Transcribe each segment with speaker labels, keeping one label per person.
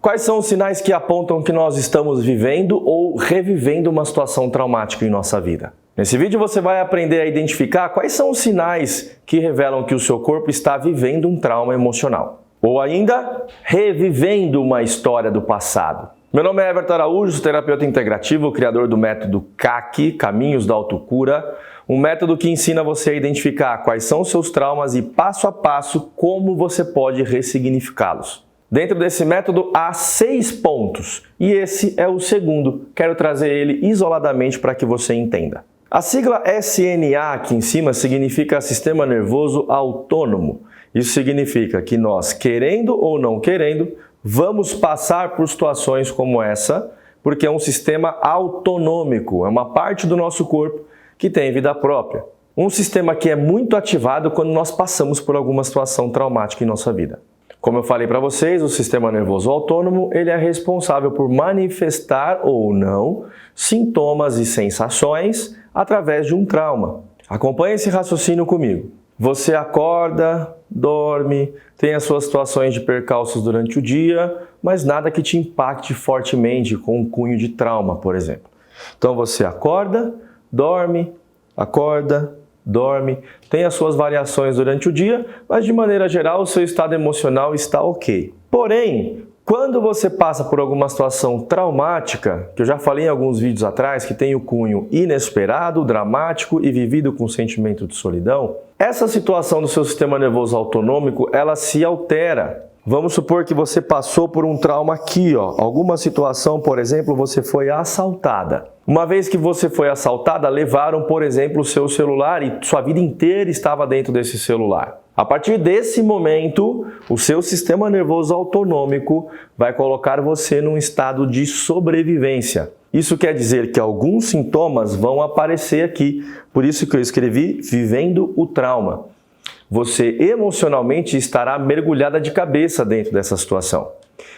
Speaker 1: Quais são os sinais que apontam que nós estamos vivendo ou revivendo uma situação traumática em nossa vida? Nesse vídeo você vai aprender a identificar quais são os sinais que revelam que o seu corpo está vivendo um trauma emocional. Ou ainda, revivendo uma história do passado. Meu nome é Everton Araújo, sou terapeuta integrativo, criador do método CAC, Caminhos da Autocura, um método que ensina você a identificar quais são os seus traumas e passo a passo como você pode ressignificá-los. Dentro desse método há 6 pontos e esse é o segundo. Quero trazer ele isoladamente para que você entenda. A sigla SNA aqui em cima significa Sistema Nervoso Autônomo. Isso significa que nós, querendo ou não querendo, vamos passar por situações como essa, porque é um sistema autonômico, é uma parte do nosso corpo que tem vida própria. Um sistema que é muito ativado quando nós passamos por alguma situação traumática em nossa vida. Como eu falei para vocês, o sistema nervoso autônomo ele é responsável por manifestar ou não sintomas e sensações através de um trauma. Acompanhe esse raciocínio comigo. Você acorda, dorme, tem as suas situações de percalços durante o dia, mas nada que te impacte fortemente com um cunho de trauma, por exemplo. Então você acorda, dorme, tem as suas variações durante o dia, mas de maneira geral o seu estado emocional está ok. Porém, quando você passa por alguma situação traumática, que eu já falei em alguns vídeos atrás, que tem o cunho inesperado, dramático e vivido com sentimento de solidão, essa situação do seu sistema nervoso autonômico, ela se altera. Vamos supor que você passou por um trauma aqui, ó. Alguma situação, por exemplo, você foi assaltada. Uma vez que você foi assaltada, levaram, por exemplo, o seu celular e sua vida inteira estava dentro desse celular. A partir desse momento, o seu sistema nervoso autonômico vai colocar você num estado de sobrevivência. Isso quer dizer que alguns sintomas vão aparecer aqui. Por isso que eu escrevi vivendo o trauma. Você emocionalmente estará mergulhada de cabeça dentro dessa situação.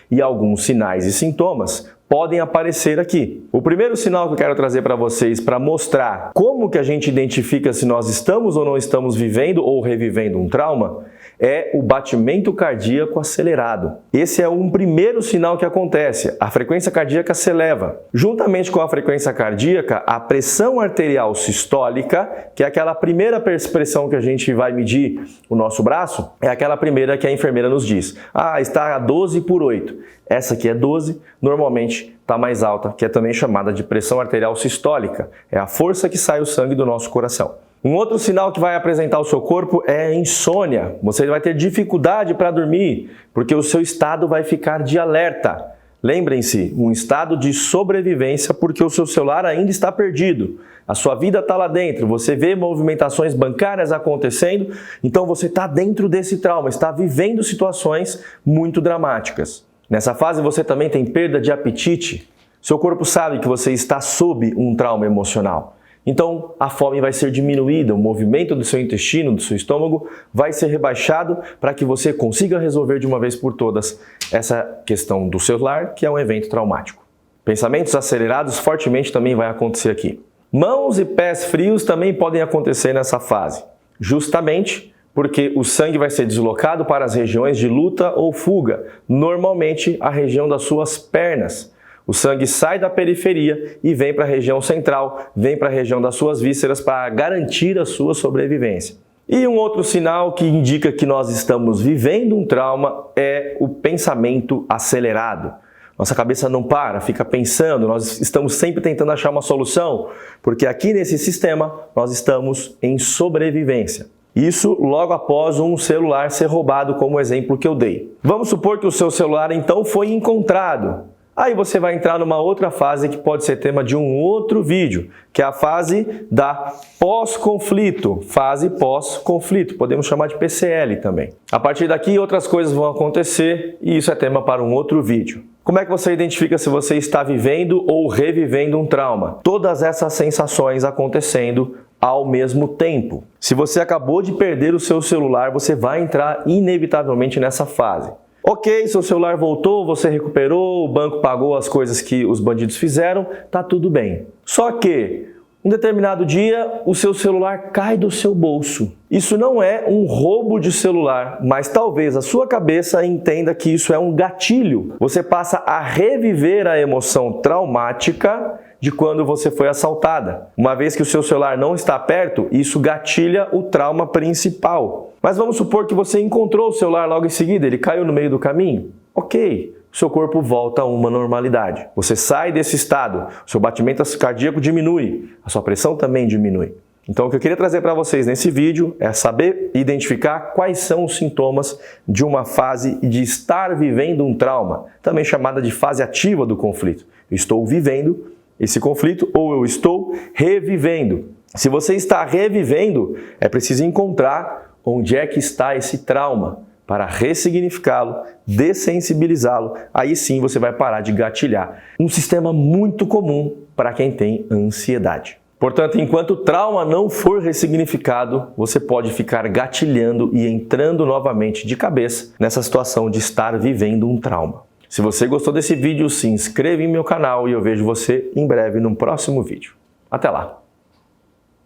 Speaker 1: E alguns sinais e sintomas podem aparecer aqui. O primeiro sinal que eu quero trazer para vocês para mostrar como que a gente identifica se nós estamos ou não estamos vivendo ou revivendo um trauma é o batimento cardíaco acelerado. Esse é um primeiro sinal que acontece. A frequência cardíaca se eleva. Juntamente com a frequência cardíaca, a pressão arterial sistólica, que é aquela primeira pressão que a gente vai medir o nosso braço, é aquela primeira que a enfermeira nos diz. Ah, está a 12/8. Essa aqui é 12, normalmente está mais alta, que é também chamada de pressão arterial sistólica. É a força que sai o sangue do nosso coração. Um outro sinal que vai apresentar o seu corpo é a insônia. Você vai ter dificuldade para dormir, porque o seu estado vai ficar de alerta. Lembrem-se, um estado de sobrevivência porque o seu celular ainda está perdido. A sua vida está lá dentro, você vê movimentações bancárias acontecendo, então você está dentro desse trauma, está vivendo situações muito dramáticas. Nessa fase você também tem perda de apetite. Seu corpo sabe que você está sob um trauma emocional. Então, a fome vai ser diminuída, o movimento do seu intestino, do seu estômago, vai ser rebaixado para que você consiga resolver de uma vez por todas essa questão do celular, que é um evento traumático. Pensamentos acelerados fortemente também vai acontecer aqui. Mãos e pés frios também podem acontecer nessa fase, justamente porque o sangue vai ser deslocado para as regiões de luta ou fuga, normalmente a região das suas pernas. O sangue sai da periferia e vem para a região central, vem para a região das suas vísceras para garantir a sua sobrevivência. E um outro sinal que indica que nós estamos vivendo um trauma é o pensamento acelerado. Nossa cabeça não para, fica pensando, nós estamos sempre tentando achar uma solução, porque aqui nesse sistema nós estamos em sobrevivência. Isso logo após um celular ser roubado, como o exemplo que eu dei. Vamos supor que o seu celular então foi encontrado. Aí você vai entrar numa outra fase que pode ser tema de um outro vídeo, que é a fase da pós-conflito, fase pós-conflito, podemos chamar de PCL também. A partir daqui outras coisas vão acontecer e isso é tema para um outro vídeo. Como é que você identifica se você está vivendo ou revivendo um trauma? Todas essas sensações acontecendo ao mesmo tempo. Se você acabou de perder o seu celular, você vai entrar inevitavelmente nessa fase. Ok, seu celular voltou, você recuperou, o banco pagou as coisas que os bandidos fizeram, tá tudo bem. Só que, um determinado dia, o seu celular cai do seu bolso. Isso não é um roubo de celular, mas talvez a sua cabeça entenda que isso é um gatilho. Você passa a reviver a emoção traumática de quando você foi assaltada. Uma vez que o seu celular não está perto, isso gatilha o trauma principal. Mas vamos supor que você encontrou o celular logo em seguida, ele caiu no meio do caminho. Ok, seu corpo volta a uma normalidade. Você sai desse estado, seu batimento cardíaco diminui, a sua pressão também diminui. Então, o que eu queria trazer para vocês nesse vídeo é saber identificar quais são os sintomas de uma fase de estar vivendo um trauma, também chamada de fase ativa do conflito. Eu estou vivendo esse conflito ou eu estou revivendo. Se você está revivendo, é preciso encontrar onde é que está esse trauma para ressignificá-lo, dessensibilizá-lo. Aí sim você vai parar de gatilhar. Um sistema muito comum para quem tem ansiedade. Portanto, enquanto o trauma não for ressignificado, você pode ficar gatilhando e entrando novamente de cabeça nessa situação de estar vivendo um trauma. Se você gostou desse vídeo, se inscreva em meu canal e eu vejo você em breve no próximo vídeo. Até lá!